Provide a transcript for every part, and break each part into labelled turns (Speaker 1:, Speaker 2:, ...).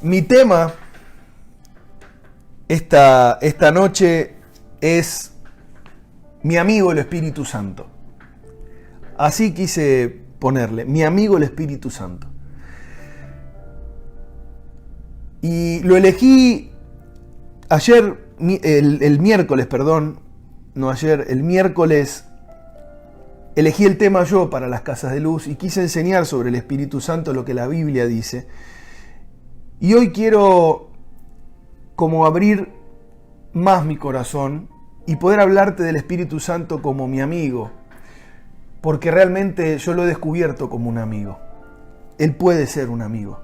Speaker 1: Mi tema esta noche es mi amigo el Espíritu Santo. Así quise ponerle, mi amigo el Espíritu Santo. Y lo elegí ayer, el miércoles, el miércoles elegí el tema yo para las Casas de Luz y quise enseñar sobre el Espíritu Santo lo que la Biblia dice. Y hoy quiero como abrir más mi corazón y poder hablarte del Espíritu Santo como mi amigo, porque realmente yo lo he descubierto como un amigo. Él puede ser un amigo.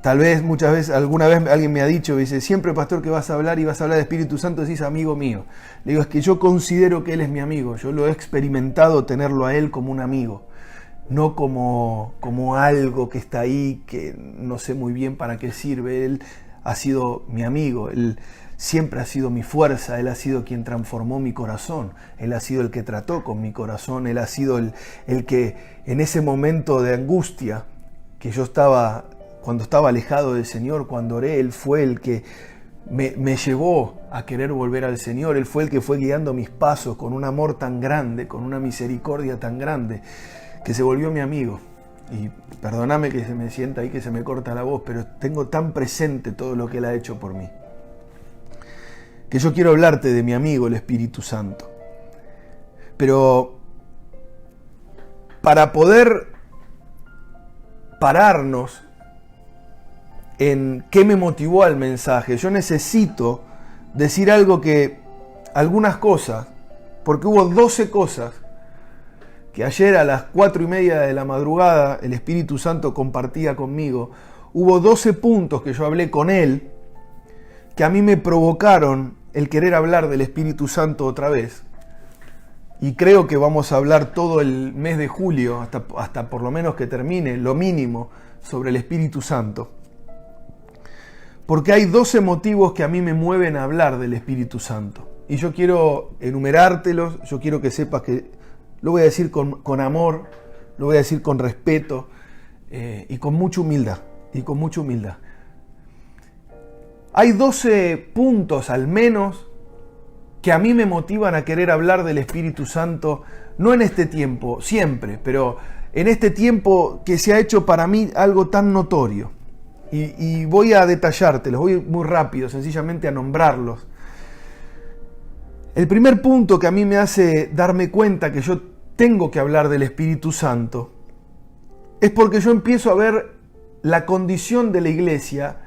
Speaker 1: Tal vez, muchas veces, alguna vez alguien me ha dicho, dice, siempre pastor que vas a hablar y vas a hablar de Espíritu Santo, decís amigo mío. Le digo, es que yo considero que Él es mi amigo, yo lo he experimentado tenerlo a Él como un amigo. No como algo que está ahí, que no sé muy bien para qué sirve. Él ha sido mi amigo, Él siempre ha sido mi fuerza, Él ha sido quien transformó mi corazón, Él ha sido el que trató con mi corazón, Él ha sido el que en ese momento de angustia que yo estaba, cuando estaba alejado del Señor, cuando oré, Él fue el que me llevó a querer volver al Señor, Él fue el que fue guiando mis pasos con un amor tan grande, con una misericordia tan grande, que se volvió mi amigo. Y perdóname que se me sienta ahí, que se me corta la voz, pero tengo tan presente todo lo que Él ha hecho por mí, que yo quiero hablarte de mi amigo el Espíritu Santo. Pero para poder pararnos en qué me motivó al mensaje, yo necesito decir algunas cosas, porque hubo 12 cosas que ayer a las 4:30 de la madrugada el Espíritu Santo compartía conmigo. Hubo 12 puntos que yo hablé con Él, que a mí me provocaron el querer hablar del Espíritu Santo otra vez. Y creo que vamos a hablar todo el mes de julio, hasta por lo menos que termine, lo mínimo, sobre el Espíritu Santo. Porque hay 12 motivos que a mí me mueven a hablar del Espíritu Santo. Y yo quiero enumerártelos, yo quiero que sepas que lo voy a decir con amor, lo voy a decir con respeto y con mucha humildad. Hay 12 puntos al menos que a mí me motivan a querer hablar del Espíritu Santo, no en este tiempo, siempre, pero en este tiempo que se ha hecho para mí algo tan notorio. Y voy a detallártelos, voy muy rápido, sencillamente a nombrarlos. El primer punto que a mí me hace darme cuenta que yo tengo que hablar del Espíritu Santo es porque yo empiezo a ver la condición de la iglesia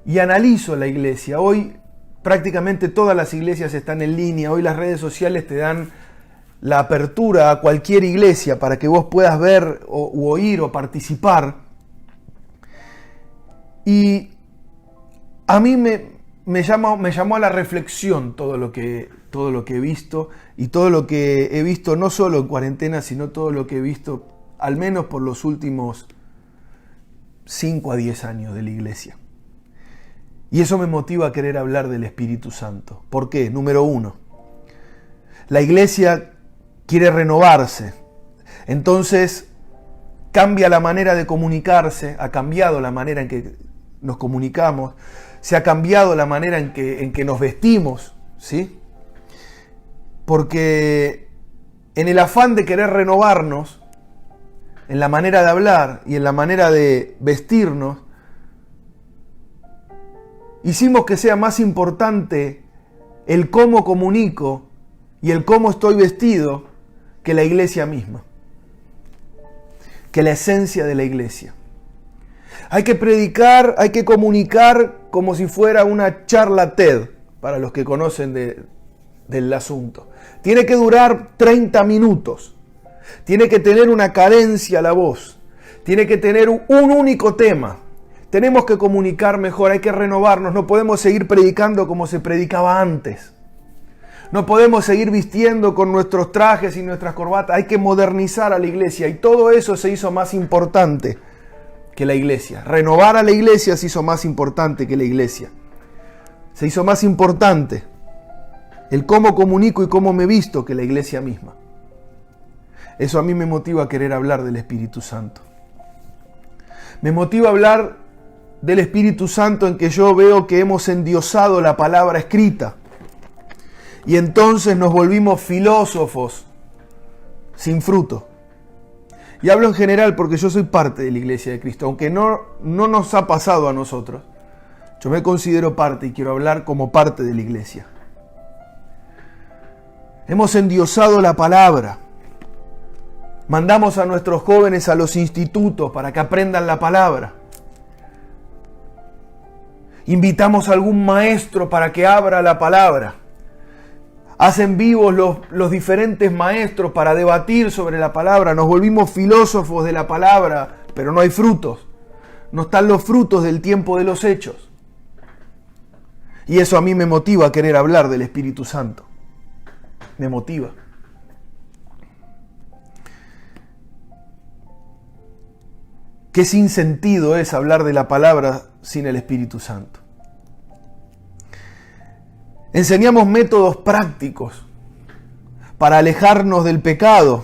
Speaker 1: y analizo la iglesia. Hoy prácticamente todas las iglesias están en línea, hoy las redes sociales te dan la apertura a cualquier iglesia para que vos puedas ver u oír o participar. Y a mí me llamó a la reflexión todo lo que he visto, y todo lo que he visto no solo en cuarentena, sino todo lo que he visto al menos por los últimos 5 a 10 años de la iglesia. Y eso me motiva a querer hablar del Espíritu Santo. ¿Por qué? Número 1, la iglesia quiere renovarse. Entonces cambia la manera de comunicarse, ha cambiado la manera en que nos comunicamos, se ha cambiado la manera en que nos vestimos, ¿sí? Porque en el afán de querer renovarnos, en la manera de hablar y en la manera de vestirnos, hicimos que sea más importante el cómo comunico y el cómo estoy vestido que la iglesia misma, que la esencia de la iglesia. Hay que predicar, hay que comunicar como si fuera una charla TED, para los que conocen del asunto. Tiene que durar 30 minutos. Tiene que tener una cadencia la voz. Tiene que tener un único tema. Tenemos que comunicar mejor, hay que renovarnos. No podemos seguir predicando como se predicaba antes. No podemos seguir vistiendo con nuestros trajes y nuestras corbatas. Hay que modernizar a la iglesia. Y todo eso se hizo más importante que la iglesia. Renovar a la iglesia se hizo más importante que la iglesia. Se hizo más importante el cómo comunico y cómo me visto que la iglesia misma. Eso a mí me motiva a querer hablar del Espíritu Santo. Me motiva a hablar del Espíritu Santo en que yo veo que hemos endiosado la palabra escrita. Y entonces nos volvimos filósofos sin fruto. Y hablo en general porque yo soy parte de la Iglesia de Cristo, aunque no nos ha pasado a nosotros. Yo me considero parte y quiero hablar como parte de la Iglesia. Hemos endiosado la palabra. Mandamos a nuestros jóvenes a los institutos para que aprendan la palabra. Invitamos a algún maestro para que abra la palabra. Hacen vivos los diferentes maestros para debatir sobre la palabra. Nos volvimos filósofos de la palabra, pero no hay frutos. No están los frutos del tiempo de los hechos. Y eso a mí me motiva a querer hablar del Espíritu Santo. Me motiva. Qué sin sentido es hablar de la palabra sin el Espíritu Santo. Enseñamos métodos prácticos para alejarnos del pecado.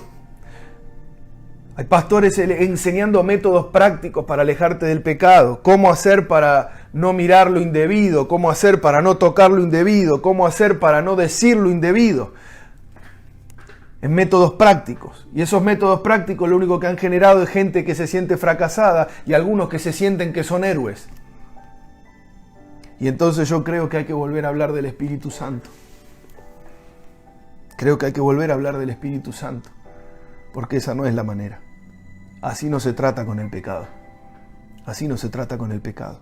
Speaker 1: Hay pastores enseñando métodos prácticos para alejarte del pecado. Cómo hacer para no mirar lo indebido, cómo hacer para no tocar lo indebido, cómo hacer para no decir lo indebido. En métodos prácticos. Y esos métodos prácticos lo único que han generado es gente que se siente fracasada y algunos que se sienten que son héroes. Y entonces yo creo que hay que volver a hablar del Espíritu Santo. Creo que hay que volver a hablar del Espíritu Santo. Porque esa no es la manera. Así no se trata con el pecado. Así no se trata con el pecado.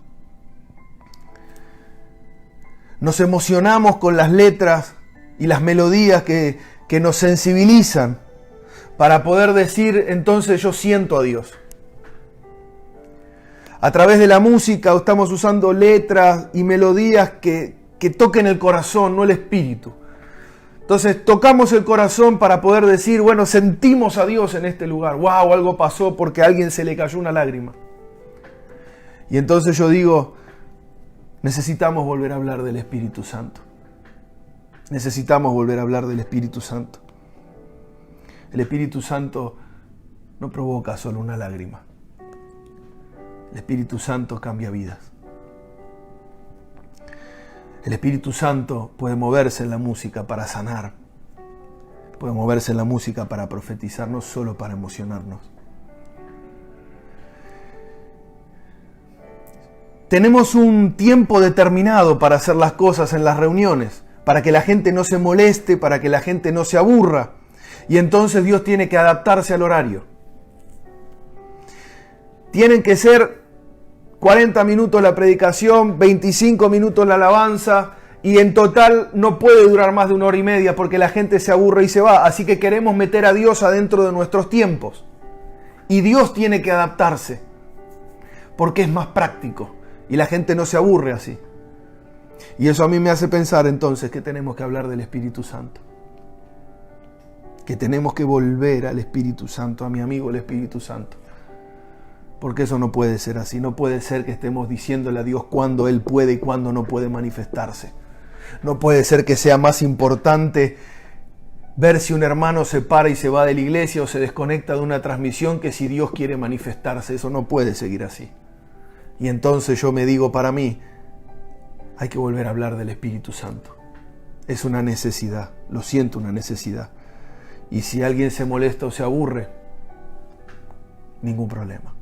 Speaker 1: Nos emocionamos con las letras y las melodías que nos sensibilizan para poder decir, entonces yo siento a Dios. A través de la música estamos usando letras y melodías que toquen el corazón, no el espíritu. Entonces tocamos el corazón para poder decir, bueno, sentimos a Dios en este lugar. ¡Wow! Algo pasó porque a alguien se le cayó una lágrima. Y entonces yo digo, necesitamos volver a hablar del Espíritu Santo. Necesitamos volver a hablar del Espíritu Santo. El Espíritu Santo no provoca solo una lágrima. El Espíritu Santo cambia vidas. El Espíritu Santo puede moverse en la música para sanar. Puede moverse en la música para profetizar, no solo para emocionarnos. Tenemos un tiempo determinado para hacer las cosas en las reuniones, para que la gente no se moleste, para que la gente no se aburra. Y entonces Dios tiene que adaptarse al horario. Tienen que ser 40 minutos la predicación, 25 minutos la alabanza, y en total no puede durar más de 1 hora y media porque la gente se aburre y se va. Así que queremos meter a Dios adentro de nuestros tiempos. Y Dios tiene que adaptarse porque es más práctico y la gente no se aburre así. Y eso a mí me hace pensar entonces que tenemos que hablar del Espíritu Santo. Que tenemos que volver al Espíritu Santo, a mi amigo el Espíritu Santo. Porque eso no puede ser así. No puede ser que estemos diciéndole a Dios cuándo Él puede y cuándo no puede manifestarse. No puede ser que sea más importante ver si un hermano se para y se va de la iglesia o se desconecta de una transmisión que si Dios quiere manifestarse. Eso no puede seguir así. Y entonces yo me digo para mí, hay que volver a hablar del Espíritu Santo. Es una necesidad. Lo siento, una necesidad. Y si alguien se molesta o se aburre, ningún problema.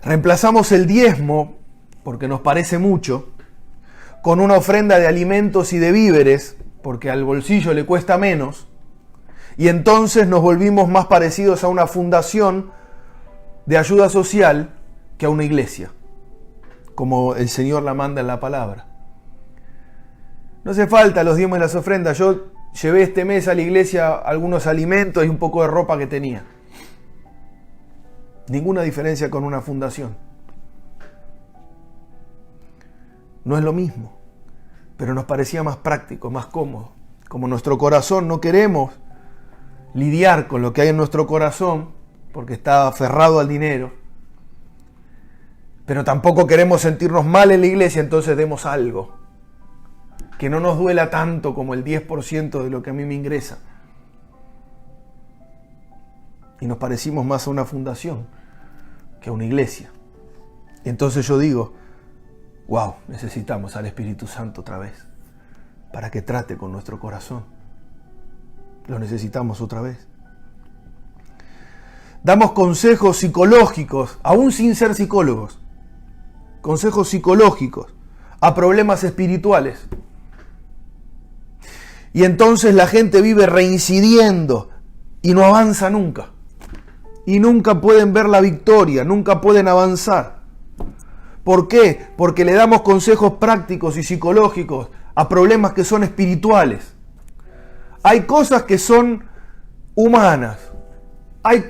Speaker 1: Reemplazamos el diezmo, porque nos parece mucho, con una ofrenda de alimentos y de víveres, porque al bolsillo le cuesta menos, y entonces nos volvimos más parecidos a una fundación de ayuda social que a una iglesia, como el Señor la manda en la palabra. No hace falta los diezmos y las ofrendas. Yo llevé este mes a la iglesia algunos alimentos y un poco de ropa que tenía. Ninguna diferencia con una fundación. No es lo mismo, pero nos parecía más práctico, más cómodo. Como nuestro corazón no queremos lidiar con lo que hay en nuestro corazón, porque está aferrado al dinero, pero tampoco queremos sentirnos mal en la iglesia, entonces demos algo que no nos duela tanto como el 10% de lo que a mí me ingresa. Y nos parecimos más a una fundación que a una iglesia. Y entonces yo digo, wow, necesitamos al Espíritu Santo otra vez para que trate con nuestro corazón. Lo necesitamos otra vez. Damos consejos psicológicos, aún sin ser psicólogos. Consejos psicológicos a problemas espirituales. Y entonces la gente vive reincidiendo y no avanza nunca. Y nunca pueden ver la victoria, nunca pueden avanzar. ¿Por qué? Porque le damos consejos prácticos y psicológicos a problemas que son espirituales. Hay cosas que son humanas. Hay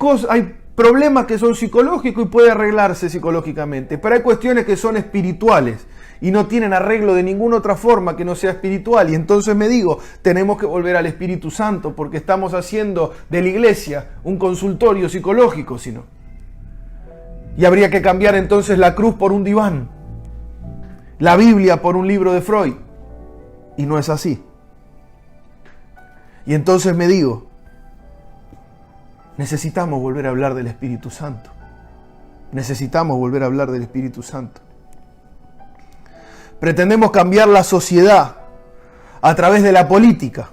Speaker 1: problemas que son psicológicos y puede arreglarse psicológicamente. Pero hay cuestiones que son espirituales y no tienen arreglo de ninguna otra forma que no sea espiritual. Y entonces me digo, tenemos que volver al Espíritu Santo porque estamos haciendo de la iglesia un consultorio psicológico, si no. Y habría que cambiar entonces la cruz por un diván, la Biblia por un libro de Freud. Y no es así. Y entonces me digo, necesitamos volver a hablar del Espíritu Santo. Necesitamos volver a hablar del Espíritu Santo. Pretendemos cambiar la sociedad a través de la política.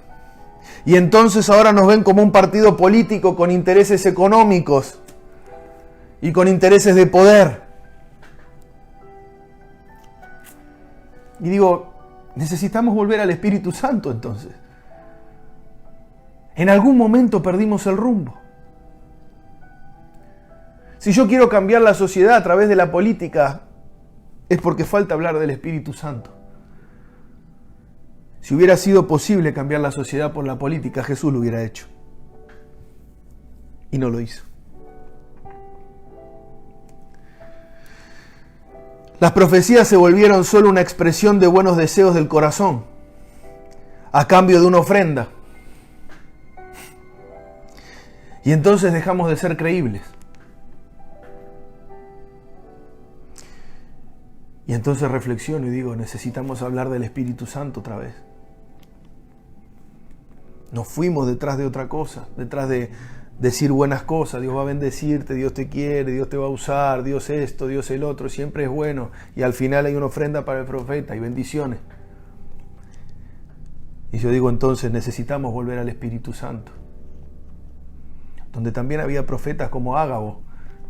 Speaker 1: Y entonces ahora nos ven como un partido político con intereses económicos y con intereses de poder. Y digo, necesitamos volver al Espíritu Santo entonces. En algún momento perdimos el rumbo. Si yo quiero cambiar la sociedad a través de la política, es porque falta hablar del Espíritu Santo. Si hubiera sido posible cambiar la sociedad por la política, Jesús lo hubiera hecho. Y no lo hizo. Las profecías se volvieron solo una expresión de buenos deseos del corazón, a cambio de una ofrenda. Y entonces dejamos de ser creíbles. Y entonces reflexiono y digo, necesitamos hablar del Espíritu Santo otra vez. Nos fuimos detrás de otra cosa, detrás de decir buenas cosas. Dios va a bendecirte, Dios te quiere, Dios te va a usar, Dios esto, Dios el otro, siempre es bueno. Y al final hay una ofrenda para el profeta y bendiciones. Y yo digo entonces, necesitamos volver al Espíritu Santo. Donde también había profetas como Ágabo,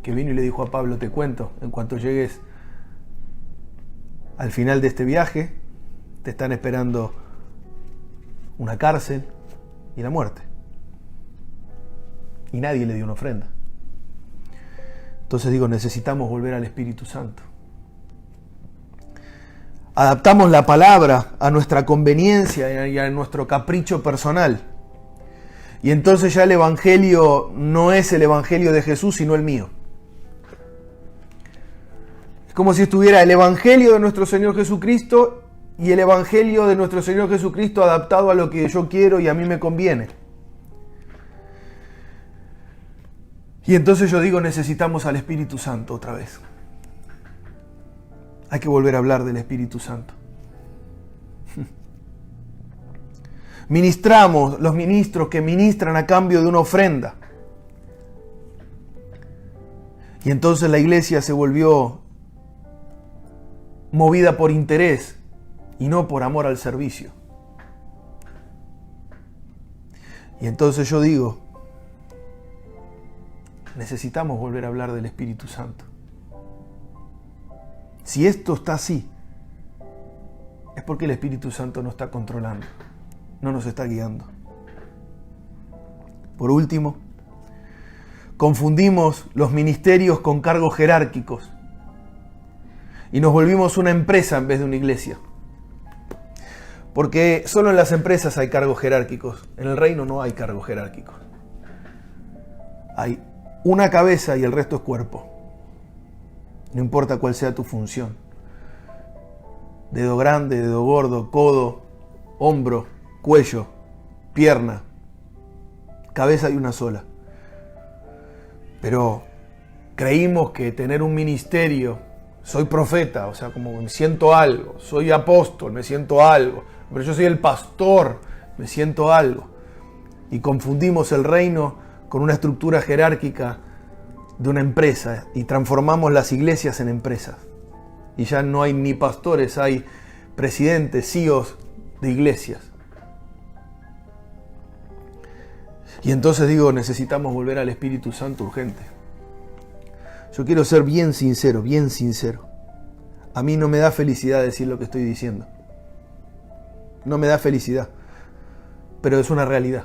Speaker 1: que vino y le dijo a Pablo, te cuento, en cuanto llegues al final de este viaje, te están esperando una cárcel y la muerte. Y nadie le dio una ofrenda. Entonces digo, necesitamos volver al Espíritu Santo. Adaptamos la palabra a nuestra conveniencia y a nuestro capricho personal. Y entonces ya el Evangelio no es el Evangelio de Jesús, sino el mío. Es como si estuviera el Evangelio de nuestro Señor Jesucristo y el Evangelio de nuestro Señor Jesucristo adaptado a lo que yo quiero y a mí me conviene. Y entonces yo digo, necesitamos al Espíritu Santo otra vez. Hay que volver a hablar del Espíritu Santo. Ministramos, los ministros que ministran a cambio de una ofrenda. Y entonces la iglesia se volvió movida por interés y no por amor al servicio. Y entonces yo digo, necesitamos volver a hablar del Espíritu Santo. Si esto está así, es porque el Espíritu Santo nos está controlando, no nos está guiando. Por último, confundimos los ministerios con cargos jerárquicos y nos volvimos una empresa en vez de una iglesia. Porque solo en las empresas hay cargos jerárquicos, en el reino no hay cargos jerárquicos. Hay una cabeza y el resto es cuerpo. No importa cuál sea tu función. Dedo grande, dedo gordo, codo, hombro, cuello, pierna. Cabeza hay una sola. Pero creímos que tener un ministerio, soy profeta, o sea, como me siento algo, soy apóstol, me siento algo, pero yo soy el pastor, me siento algo. Y confundimos el reino con una estructura jerárquica de una empresa y transformamos las iglesias en empresas. Y ya no hay ni pastores, hay presidentes, CEOs de iglesias. Y entonces digo, necesitamos volver al Espíritu Santo urgente. Yo quiero ser bien sincero, bien sincero. A mí no me da felicidad decir lo que estoy diciendo. No me da felicidad. Pero es una realidad.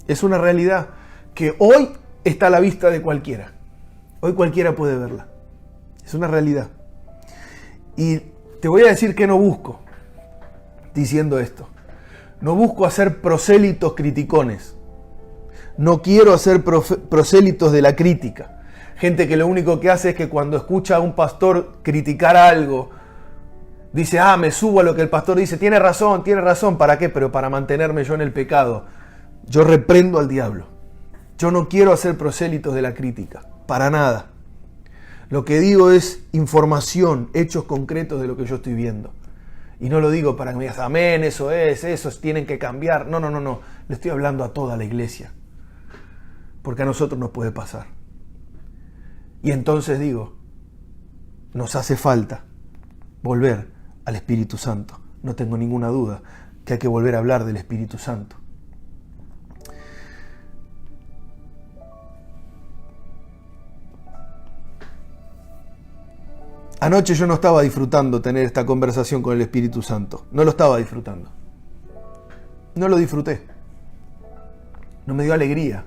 Speaker 1: Es una realidad que hoy está a la vista de cualquiera. Hoy cualquiera puede verla. Es una realidad. Y te voy a decir que no busco diciendo esto. No busco hacer prosélitos criticones. No quiero hacer prosélitos de la crítica. Gente que lo único que hace es que cuando escucha a un pastor criticar algo, dice, me subo a lo que el pastor dice, tiene razón, ¿para qué? Pero para mantenerme yo en el pecado. Yo reprendo al diablo. Yo no quiero hacer prosélitos de la crítica, para nada. Lo que digo es información, hechos concretos de lo que yo estoy viendo. Y no lo digo para que me digas, amén, esos tienen que cambiar. No. Le estoy hablando a toda la iglesia. Porque a nosotros nos puede pasar. Y entonces digo, nos hace falta volver al Espíritu Santo. No tengo ninguna duda que hay que volver a hablar del Espíritu Santo. Anoche yo no estaba disfrutando tener esta conversación con el Espíritu Santo. No lo estaba disfrutando. No lo disfruté. No me dio alegría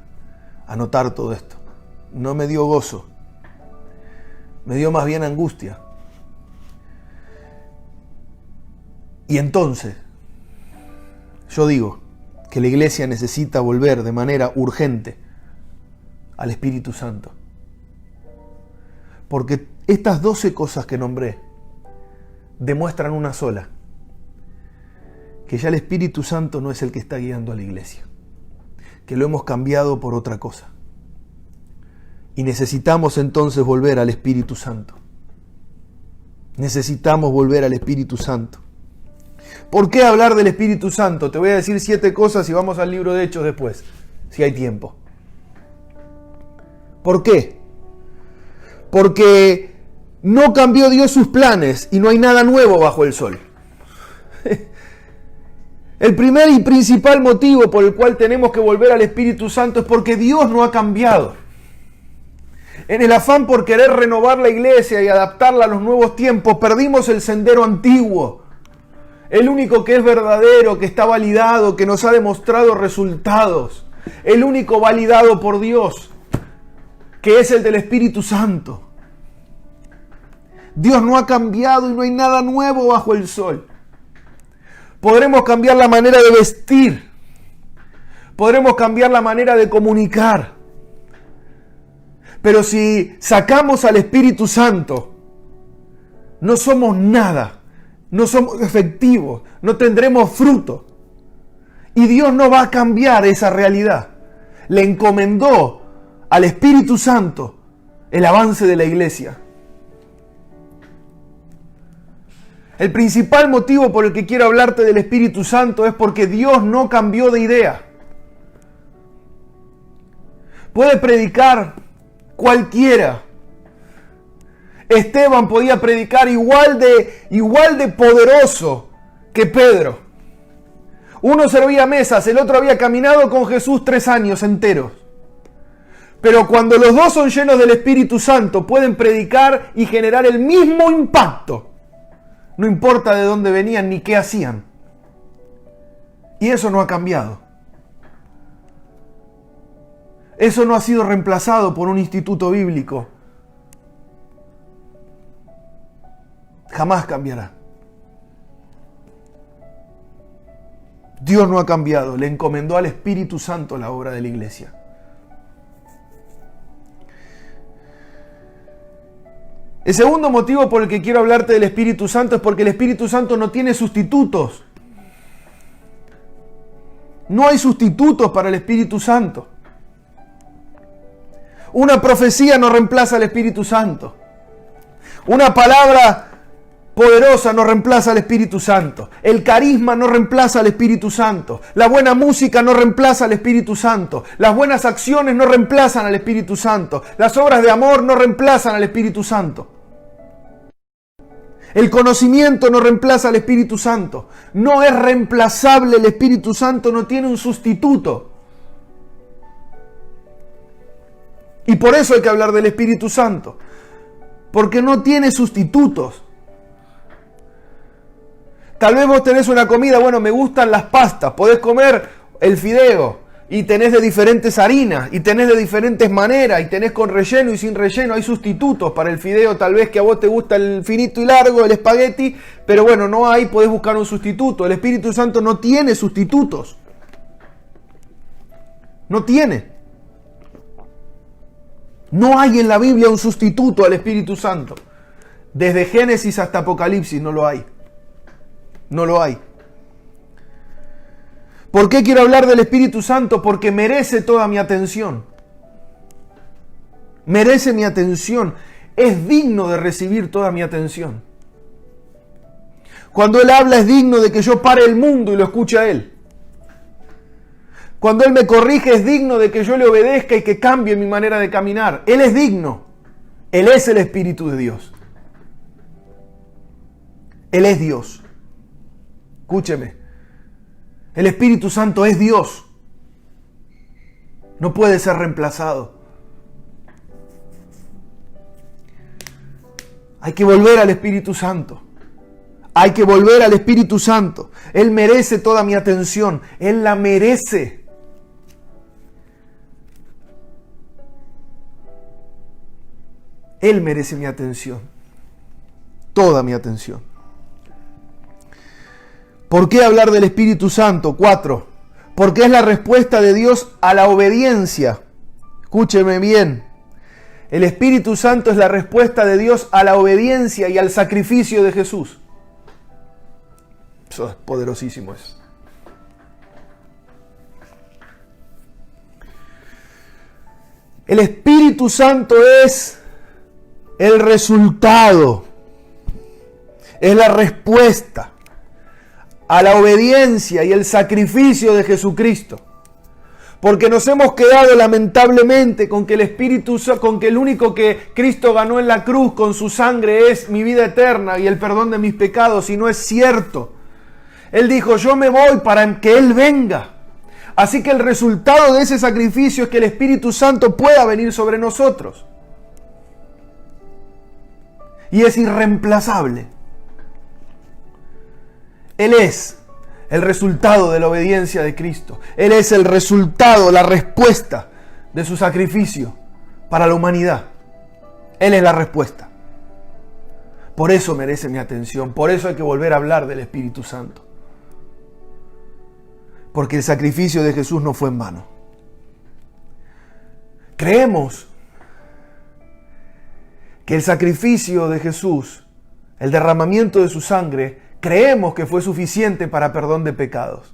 Speaker 1: anotar todo esto. No me dio gozo. Me dio más bien angustia. Y entonces, yo digo que la iglesia necesita volver de manera urgente al Espíritu Santo. Porque estas 12 cosas que nombré demuestran una sola: que ya el Espíritu Santo no es el que está guiando a la iglesia, que lo hemos cambiado por otra cosa. Y necesitamos entonces volver al Espíritu Santo. Necesitamos volver al Espíritu Santo. ¿Por qué hablar del Espíritu Santo? Te voy a decir 7 cosas y vamos al libro de Hechos después, si hay tiempo. ¿Por qué? Porque no cambió Dios sus planes y no hay nada nuevo bajo el sol. El primer y principal motivo por el cual tenemos que volver al Espíritu Santo es porque Dios no ha cambiado. En el afán por querer renovar la iglesia y adaptarla a los nuevos tiempos, perdimos el sendero antiguo. El único que es verdadero, que está validado, que nos ha demostrado resultados. El único validado por Dios, que es el del Espíritu Santo. Dios no ha cambiado y no hay nada nuevo bajo el sol. Podremos cambiar la manera de vestir. Podremos cambiar la manera de comunicar. Pero si sacamos al Espíritu Santo, no somos nada, no somos efectivos, no tendremos fruto. Y Dios no va a cambiar esa realidad. Le encomendó al Espíritu Santo el avance de la iglesia. El principal motivo por el que quiero hablarte del Espíritu Santo es porque Dios no cambió de idea. Puede predicar cualquiera. Esteban podía predicar igual de poderoso que Pedro. Uno servía mesas, el otro había caminado con Jesús 3 años enteros. Pero cuando los dos son llenos del Espíritu Santo, pueden predicar y generar el mismo impacto. No importa de dónde venían ni qué hacían. Y eso no ha cambiado. Eso no ha sido reemplazado por un instituto bíblico. Jamás cambiará. Dios no ha cambiado. Le encomendó al Espíritu Santo la obra de la iglesia. El segundo motivo por el que quiero hablarte del Espíritu Santo es porque el Espíritu Santo no tiene sustitutos. No hay sustitutos para el Espíritu Santo. Una profecía no reemplaza al Espíritu Santo. Una palabra poderosa no reemplaza al Espíritu Santo. El carisma no reemplaza al Espíritu Santo. La buena música no reemplaza al Espíritu Santo. Las buenas acciones no reemplazan al Espíritu Santo. Las obras de amor no reemplazan al Espíritu Santo. El conocimiento no reemplaza al Espíritu Santo. No es reemplazable el Espíritu Santo, no tiene un sustituto. Y por eso hay que hablar del Espíritu Santo. Porque no tiene sustitutos. Tal vez vos tenés una comida, bueno, me gustan las pastas, podés comer el fideo y tenés de diferentes harinas y tenés de diferentes maneras y tenés con relleno y sin relleno, hay sustitutos para el fideo, tal vez que a vos te gusta el finito y largo, el espagueti, pero bueno, no hay, podés buscar un sustituto. El Espíritu Santo no tiene sustitutos. No tiene. No hay en la Biblia un sustituto al Espíritu Santo. Desde Génesis hasta Apocalipsis no lo hay. No lo hay. ¿Por qué quiero hablar del Espíritu Santo? Porque merece toda mi atención. Merece mi atención. Es digno de recibir toda mi atención. Cuando Él habla es digno de que yo pare el mundo y lo escuche a Él. Cuando Él me corrige es digno de que yo le obedezca y que cambie mi manera de caminar. Él es digno. Él es el Espíritu de Dios. Él es Dios. Escúcheme. El Espíritu Santo es Dios. No puede ser reemplazado. Hay que volver al Espíritu Santo. Hay que volver al Espíritu Santo. Él merece toda mi atención. Él la merece. Él merece mi atención. Toda mi atención. ¿Por qué hablar del Espíritu Santo? 4. Porque es la respuesta de Dios a la obediencia. Escúcheme bien. El Espíritu Santo es la respuesta de Dios a la obediencia y al sacrificio de Jesús. Eso es poderosísimo eso. El Espíritu Santo es el resultado, es la respuesta a la obediencia y el sacrificio de Jesucristo. Porque nos hemos quedado lamentablemente con que el Espíritu, con que el único que Cristo ganó en la cruz con su sangre es mi vida eterna y el perdón de mis pecados, y no es cierto. Él dijo, yo me voy para que Él venga. Así que el resultado de ese sacrificio es que el Espíritu Santo pueda venir sobre nosotros. Y es irreemplazable. Él es el resultado de la obediencia de Cristo. Él es el resultado, la respuesta de su sacrificio para la humanidad. Él es la respuesta. Por eso merece mi atención. Por eso hay que volver a hablar del Espíritu Santo. Porque el sacrificio de Jesús no fue en vano. Creemos que el sacrificio de Jesús, el derramamiento de su sangre, creemos que fue suficiente para perdón de pecados.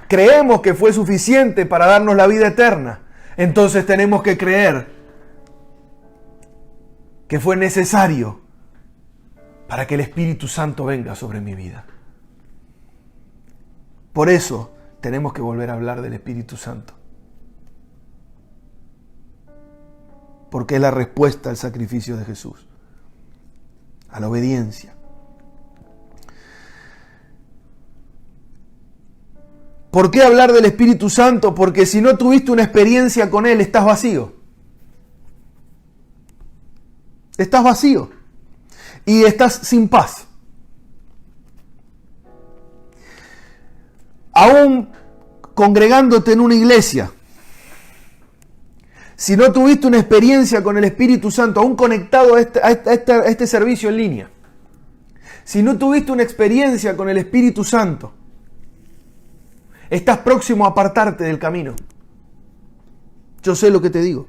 Speaker 1: Creemos que fue suficiente para darnos la vida eterna. Entonces tenemos que creer que fue necesario para que el Espíritu Santo venga sobre mi vida. Por eso tenemos que volver a hablar del Espíritu Santo. Porque es la respuesta al sacrificio de Jesús, a la obediencia. ¿Por qué hablar del Espíritu Santo? Porque si no tuviste una experiencia con Él, estás vacío. Estás vacío. Y estás sin paz. Aún congregándote en una iglesia, si no tuviste una experiencia con el Espíritu Santo, aún conectado a este servicio en línea, si no tuviste una experiencia con el Espíritu Santo, estás próximo a apartarte del camino. Yo sé lo que te digo.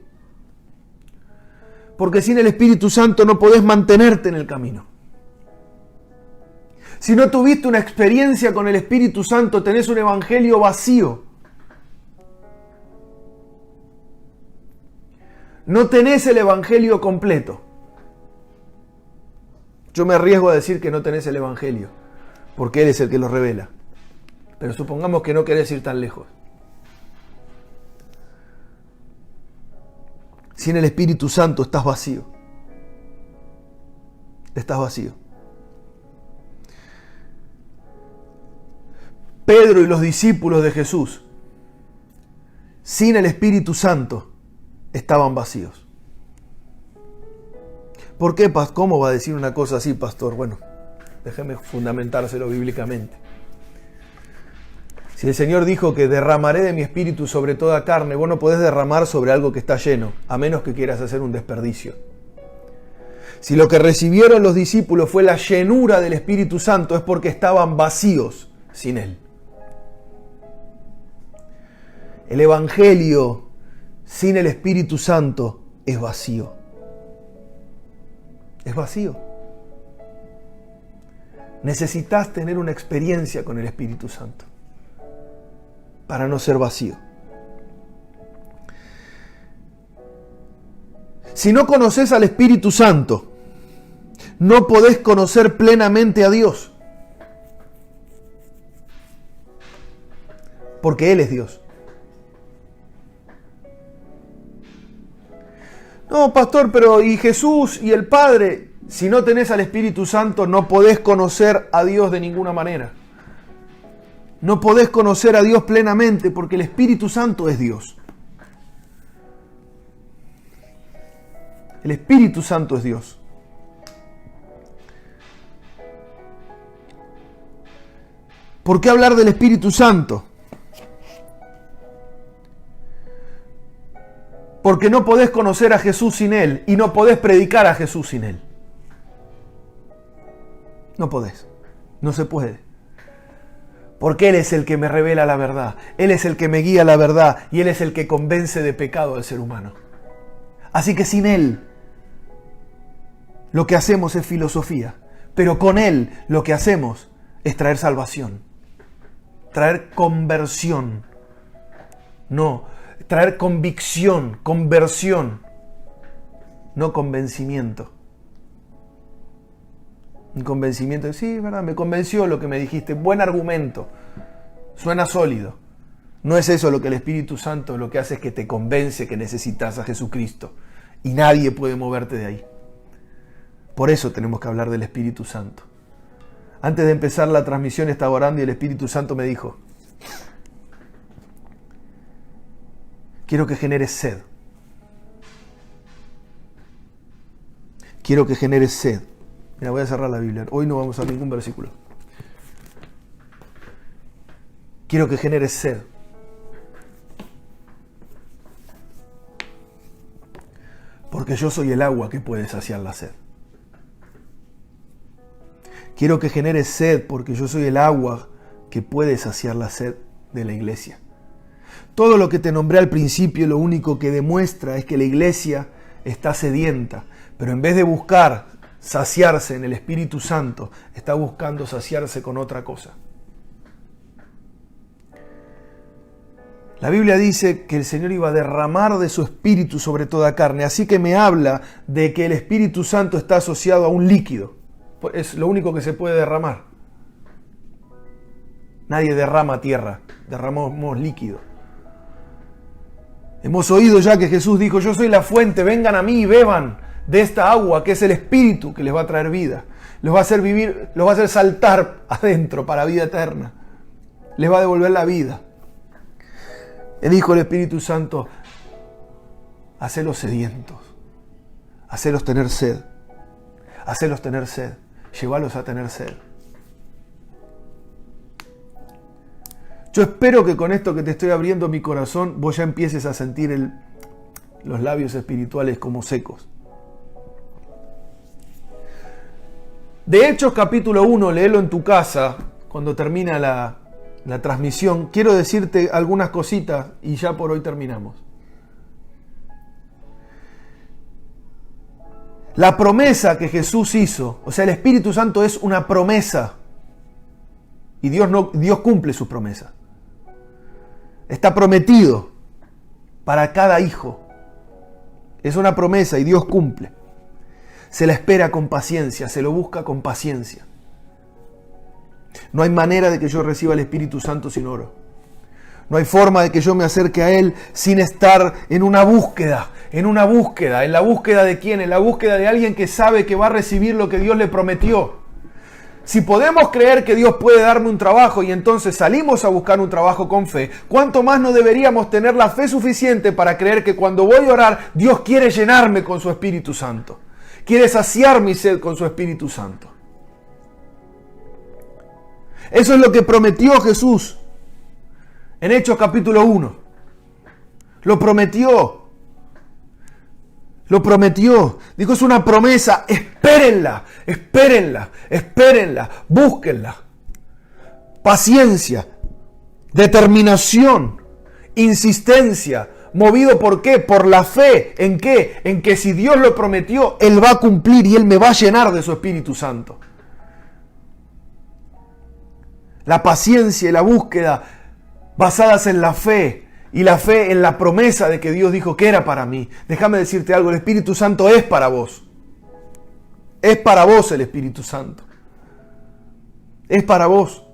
Speaker 1: Porque sin el Espíritu Santo no podés mantenerte en el camino. Si no tuviste una experiencia con el Espíritu Santo, tenés un evangelio vacío. No tenés el evangelio completo. Yo me arriesgo a decir que no tenés el evangelio, porque Él es el que lo revela. Pero supongamos que no querés ir tan lejos. Sin el Espíritu Santo estás vacío. Estás vacío. Pedro y los discípulos de Jesús, sin el Espíritu Santo, estaban vacíos. ¿Por qué? ¿Cómo va a decir una cosa así, pastor? Bueno, déjeme fundamentárselo bíblicamente. Si el Señor dijo que derramaré de mi espíritu sobre toda carne, vos no podés derramar sobre algo que está lleno, a menos que quieras hacer un desperdicio. Si lo que recibieron los discípulos fue la llenura del Espíritu Santo, es porque estaban vacíos sin Él. El Evangelio sin el Espíritu Santo es vacío. Es vacío. Necesitas tener una experiencia con el Espíritu Santo para no ser vacío. Si no conoces al Espíritu Santo, no podés conocer plenamente a Dios. Porque Él es Dios. No, pastor, pero ¿y Jesús y el Padre? Si no tenés al Espíritu Santo, no podés conocer a Dios de ninguna manera. No podés conocer a Dios plenamente porque el Espíritu Santo es Dios. El Espíritu Santo es Dios. ¿Por qué hablar del Espíritu Santo? Porque no podés conocer a Jesús sin Él y no podés predicar a Jesús sin Él. No podés. No se puede. Porque Él es el que me revela la verdad. Él es el que me guía a la verdad y Él es el que convence de pecado al ser humano. Así que sin Él lo que hacemos es filosofía. Pero con Él lo que hacemos es traer salvación. Traer conversión. No, traer convicción, conversión. No convencimiento. Un convencimiento de, sí, verdad, me convenció lo que me dijiste, buen argumento, suena sólido. No es eso lo que el Espíritu Santo lo que hace, es que te convence que necesitas a Jesucristo y nadie puede moverte de ahí. Por eso tenemos que hablar del Espíritu Santo. Antes de empezar la transmisión estaba orando y el Espíritu Santo me dijo, quiero que generes sed. Quiero que generes sed. Mira, voy a cerrar la Biblia. Hoy no vamos a ningún versículo. Quiero que generes sed. Porque yo soy el agua que puede saciar la sed. Quiero que generes sed porque yo soy el agua que puede saciar la sed de la iglesia. Todo lo que te nombré al principio lo único que demuestra es que la iglesia está sedienta, pero en vez de buscar saciarse en el Espíritu Santo, está buscando saciarse con otra cosa. La Biblia dice que el Señor iba a derramar de su Espíritu sobre toda carne, así que me habla de que el Espíritu Santo está asociado a un líquido. Es lo único que se puede derramar. Nadie derrama tierra, derramamos líquido. Hemos oído ya que Jesús dijo, yo soy la fuente, vengan a mí y beban de esta agua que es el Espíritu que les va a traer vida. Los va a hacer vivir, los va a hacer saltar adentro para vida eterna. Les va a devolver la vida. El Hijo del Espíritu Santo, hacelos sedientos, hacelos tener sed, hacelos tener sed, llévalos a tener sed. Yo espero que con esto que te estoy abriendo mi corazón, vos ya empieces a sentir los labios espirituales como secos. De Hechos capítulo 1, léelo en tu casa, cuando termina la transmisión. Quiero decirte algunas cositas y ya por hoy terminamos. La promesa que Jesús hizo, o sea, el Espíritu Santo es una promesa. Y Dios cumple sus promesas. Está prometido para cada hijo. Es una promesa y Dios cumple. Se la espera con paciencia, se lo busca con paciencia. No hay manera de que yo reciba el Espíritu Santo sin oro. No hay forma de que yo me acerque a Él sin estar en una búsqueda. ¿En la búsqueda de quién? En la búsqueda de alguien que sabe que va a recibir lo que Dios le prometió. Si podemos creer que Dios puede darme un trabajo y entonces salimos a buscar un trabajo con fe, ¿cuánto más no deberíamos tener la fe suficiente para creer que cuando voy a orar, Dios quiere llenarme con su Espíritu Santo? Quiere saciar mi sed con su Espíritu Santo. Eso es lo que prometió Jesús en Hechos capítulo 1. Lo prometió. Lo prometió. Dijo, es una promesa. Espérenla, espérenla, espérenla. Búsquenla. Paciencia, determinación, insistencia. ¿Movido por qué? Por la fe. ¿En qué? En que si Dios lo prometió, Él va a cumplir y Él me va a llenar de su Espíritu Santo. La paciencia y la búsqueda basadas en la fe. Y la fe en la promesa de que Dios dijo que era para mí. Déjame decirte algo, el Espíritu Santo es para vos. Es para vos el Espíritu Santo. Es para vos.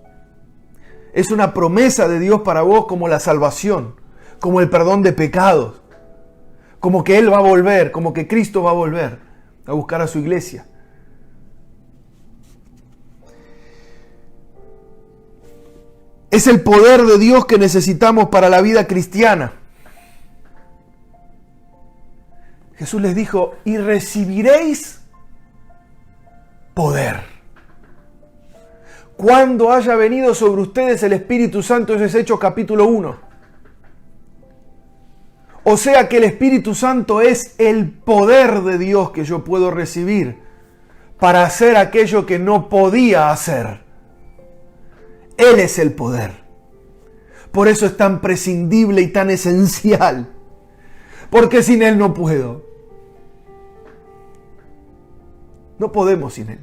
Speaker 1: Es una promesa de Dios para vos como la salvación, como el perdón de pecados, como que Él va a volver, como que Cristo va a volver a buscar a su iglesia. Es el poder de Dios que necesitamos para la vida cristiana. Jesús les dijo, y recibiréis poder. Cuando haya venido sobre ustedes el Espíritu Santo, eso es Hechos capítulo 1. O sea que el Espíritu Santo es el poder de Dios que yo puedo recibir para hacer aquello que no podía hacer. Él es el poder. Por eso es tan prescindible y tan esencial. Porque sin Él no puedo. No podemos sin Él.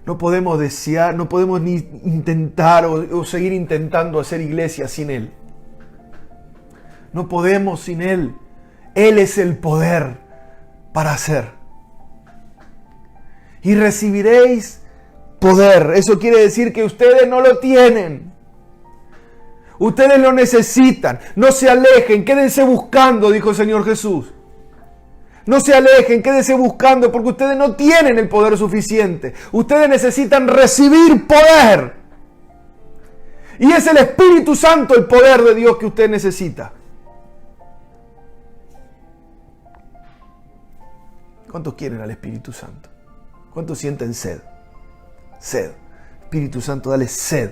Speaker 1: No podemos desear, no podemos ni intentar o seguir intentando hacer iglesia sin Él. No podemos sin Él. Él es el poder para hacer. Y recibiréis poder. Eso quiere decir que ustedes no lo tienen. Ustedes lo necesitan. No se alejen, quédense buscando, dijo el Señor Jesús. No se alejen, quédense buscando porque ustedes no tienen el poder suficiente. Ustedes necesitan recibir poder. Y es el Espíritu Santo el poder de Dios que usted necesita. ¿Cuántos quieren al Espíritu Santo? ¿Cuántos sienten sed? Sed. Espíritu Santo, dale sed.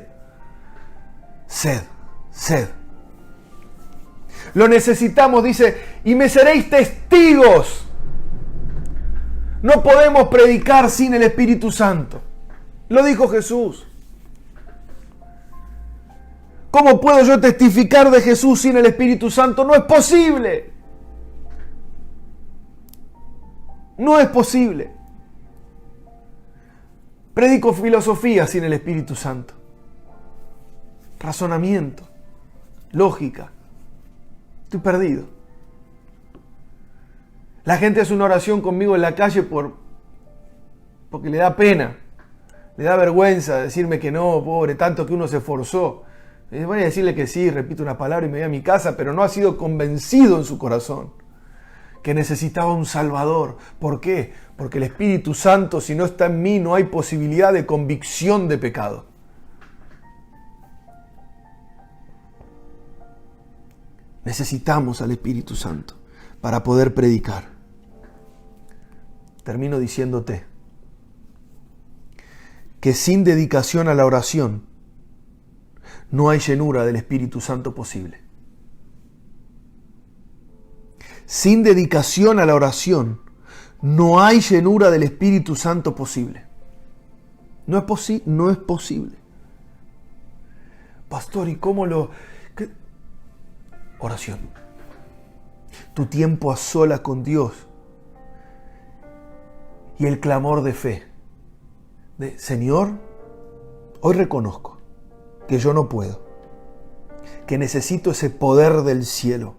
Speaker 1: Sed. Sed. Lo necesitamos, dice, y me seréis testigos. No podemos predicar sin el Espíritu Santo. Lo dijo Jesús. ¿Cómo puedo yo testificar de Jesús sin el Espíritu Santo? No es posible. No es posible. Predico filosofía sin el Espíritu Santo. Razonamiento. Lógica. Estoy perdido. La gente hace una oración conmigo en la calle porque le da pena. Le da vergüenza decirme que no, pobre, tanto que uno se esforzó. Voy a decirle que sí, repito una palabra y me voy a mi casa, pero no ha sido convencido en su corazón que necesitaba un Salvador. ¿Por qué? Porque el Espíritu Santo, si no está en mí, no hay posibilidad de convicción de pecado. Necesitamos al Espíritu Santo para poder predicar. Termino diciéndote que sin dedicación a la oración no hay llenura del Espíritu Santo posible. Sin dedicación a la oración no hay llenura del Espíritu Santo posible. No es posible. Pastor, ¿y cómo lo...? ¿Qué? Oración. Tu tiempo a solas con Dios. Y el clamor de fe. De, Señor, hoy reconozco que yo no puedo. Que necesito ese poder del cielo.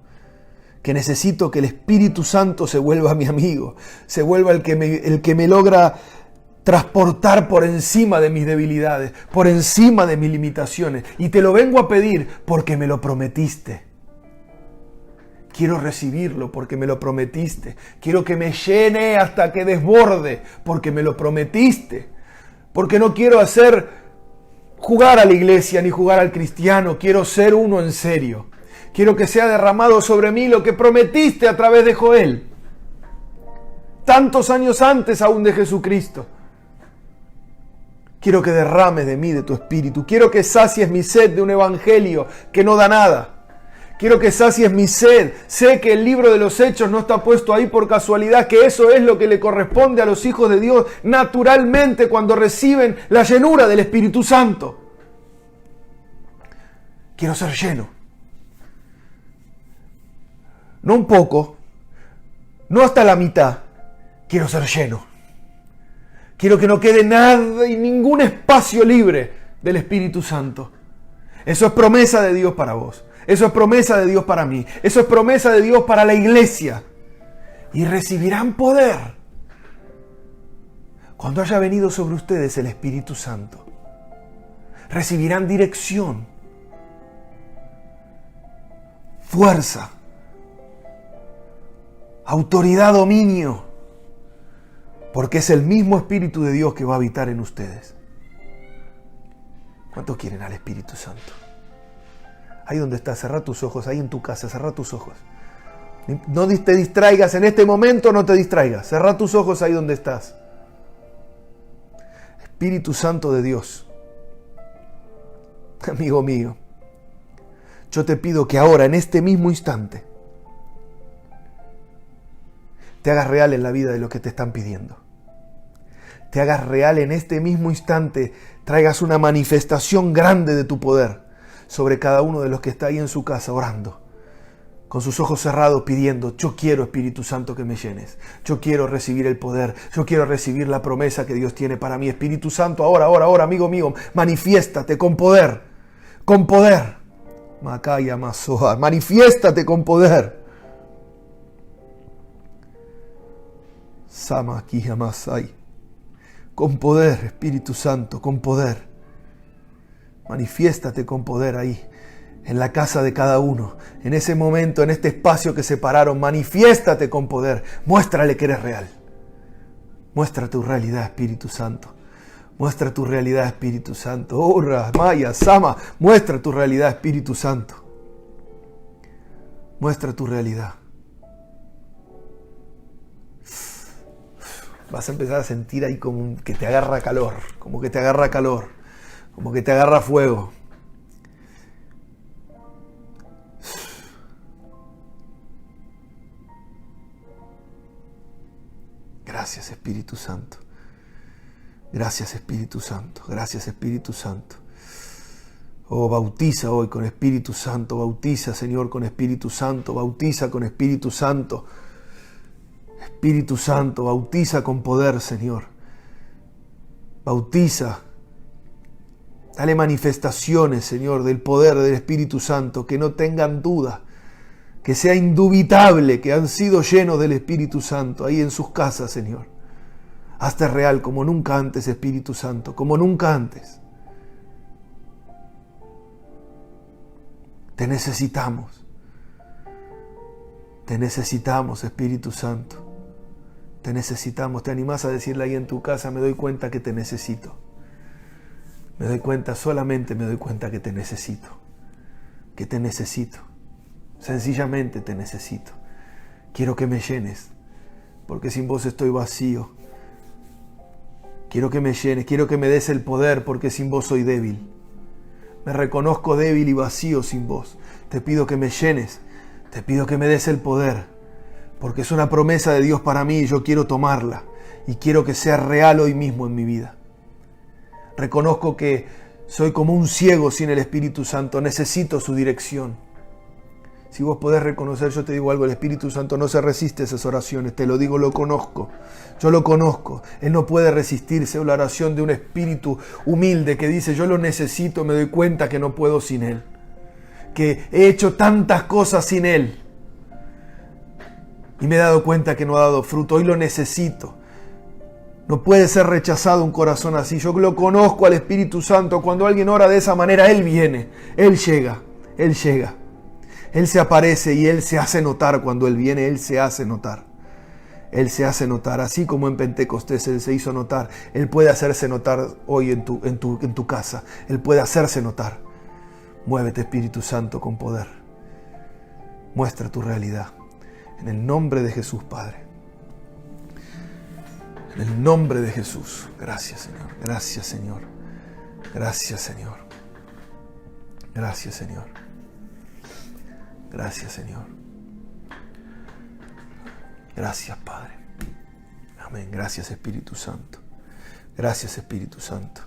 Speaker 1: Que necesito que el Espíritu Santo se vuelva mi amigo. Se vuelva el que me logra transportar por encima de mis debilidades. Por encima de mis limitaciones. Y te lo vengo a pedir porque me lo prometiste. Quiero recibirlo porque me lo prometiste. Quiero que me llene hasta que desborde porque me lo prometiste. Porque no quiero jugar a la iglesia ni jugar al cristiano. Quiero ser uno en serio. Quiero que sea derramado sobre mí lo que prometiste a través de Joel. Tantos años antes aún de Jesucristo. Quiero que derrames de mí, de tu espíritu. Quiero que sacies mi sed de un evangelio que no da nada. Quiero que sacies mi sed. Sé que el libro de los Hechos no está puesto ahí por casualidad, que eso es lo que le corresponde a los hijos de Dios naturalmente cuando reciben la llenura del Espíritu Santo. Quiero ser lleno. No un poco, no hasta la mitad. Quiero ser lleno. Quiero que no quede nada y ningún espacio libre del Espíritu Santo. Eso es promesa de Dios para vos. Eso es promesa de Dios para mí. Eso es promesa de Dios para la iglesia. Y recibirán poder cuando haya venido sobre ustedes el Espíritu Santo. Recibirán dirección, fuerza, autoridad, dominio, porque es el mismo Espíritu de Dios que va a habitar en ustedes. ¿Cuántos quieren al Espíritu Santo? Ahí donde estás, cerrá tus ojos, ahí en tu casa, cerrá tus ojos. No te distraigas, en este momento no te distraigas. Cerrá tus ojos ahí donde estás. Espíritu Santo de Dios, amigo mío, yo te pido que ahora, en este mismo instante, te hagas real en la vida de lo que te están pidiendo. Te hagas real en este mismo instante, traigas una manifestación grande de tu poder sobre cada uno de los que está ahí en su casa orando, con sus ojos cerrados pidiendo, yo quiero, Espíritu Santo, que me llenes. Yo quiero recibir el poder, yo quiero recibir la promesa que Dios tiene para mí. Espíritu Santo, ahora, amigo mío, manifiéstate con poder, con poder. Macaya Masoa, manifiéstate con poder. Sama Kija Masai, con poder, Espíritu Santo, con poder. Manifiéstate con poder ahí, en la casa de cada uno, en ese momento, en este espacio que separaron. Manifiéstate con poder, muéstrale que eres real. Muestra tu realidad, Espíritu Santo. Muestra tu realidad, Espíritu Santo. Ora, Maya, Sama, muestra tu realidad, Espíritu Santo. Muestra tu realidad. Vas a empezar a sentir ahí como que te agarra calor, como que te agarra calor, como que te agarra fuego. Gracias, Espíritu Santo. Gracias, Espíritu Santo. Gracias, Espíritu Santo. Oh, bautiza hoy con Espíritu Santo. Bautiza, Señor, con Espíritu Santo. Bautiza con Espíritu Santo. Espíritu Santo, bautiza con poder, Señor. Bautiza. Dale manifestaciones, Señor, del poder del Espíritu Santo, que no tengan duda, que sea indubitable que han sido llenos del Espíritu Santo ahí en sus casas, Señor. Hazte real como nunca antes, Espíritu Santo, como nunca antes. Te necesitamos. Te necesitamos, Espíritu Santo. Te necesitamos. Te animás a decirle ahí en tu casa, me doy cuenta que te necesito. Me doy cuenta, solamente me doy cuenta que te necesito. Que te necesito. Sencillamente te necesito. Quiero que me llenes, porque sin vos estoy vacío. Quiero que me llenes, quiero que me des el poder, porque sin vos soy débil. Me reconozco débil y vacío sin vos. Te pido que me llenes, te pido que me des el poder, porque es una promesa de Dios para mí y yo quiero tomarla y quiero que sea real hoy mismo en mi vida. Reconozco que soy como un ciego sin el Espíritu Santo, necesito su dirección. Si vos podés reconocer, yo te digo algo, el Espíritu Santo no se resiste a esas oraciones, te lo digo, lo conozco, yo lo conozco. Él no puede resistirse a la oración de un espíritu humilde que dice, yo lo necesito, me doy cuenta que no puedo sin Él, que he hecho tantas cosas sin Él y me he dado cuenta que no ha dado fruto, hoy lo necesito. No puede ser rechazado un corazón así. Yo lo conozco al Espíritu Santo. Cuando alguien ora de esa manera, Él viene, Él llega, Él llega. Él se aparece y Él se hace notar cuando Él viene, Él se hace notar. Él se hace notar, así como en Pentecostés Él se hizo notar. Él puede hacerse notar hoy en tu casa. Él puede hacerse notar. Muévete, Espíritu Santo, con poder. Muestra tu realidad. En el nombre de Jesús, Padre. En el nombre de Jesús. Gracias, Señor. Gracias, Señor. Gracias, Señor. Gracias, Señor. Gracias, Señor. Gracias, Padre. Amén. Gracias, Espíritu Santo. Gracias, Espíritu Santo.